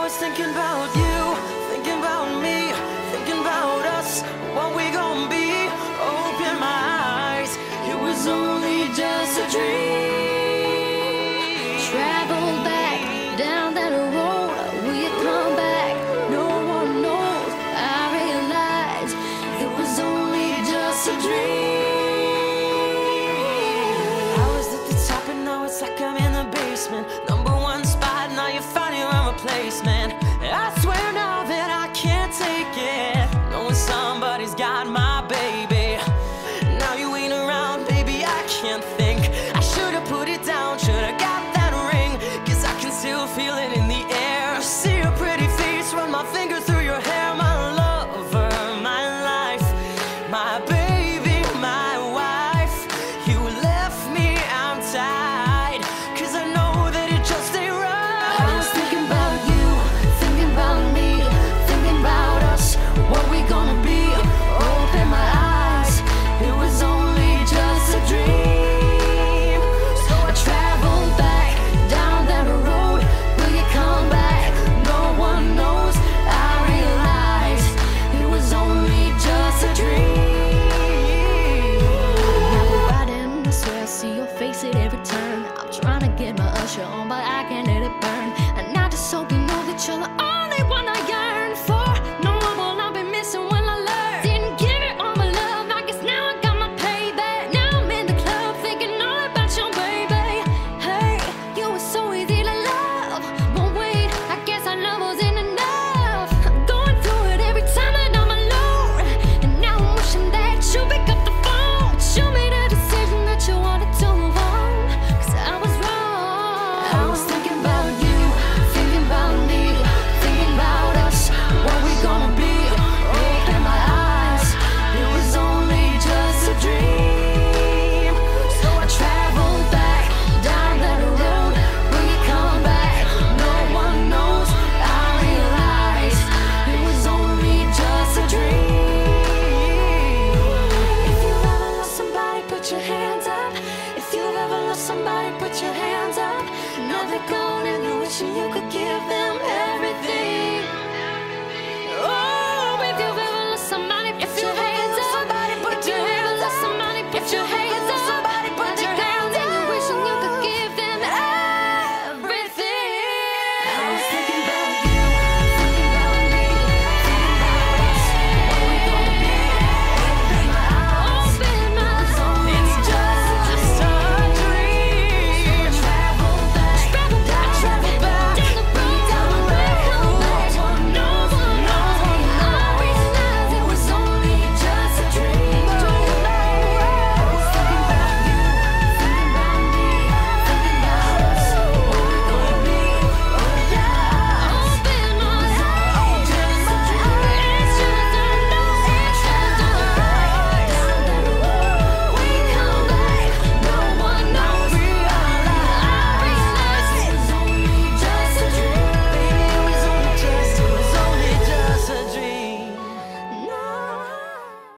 was thinking about you, thinking about me, thinking about us, what we gon' be. Open my eyes, it was only just a dream. Travel back down that road, will you come back? No one knows. I realize it was only just a dream. I was at the top and now it's like I'm in the basement.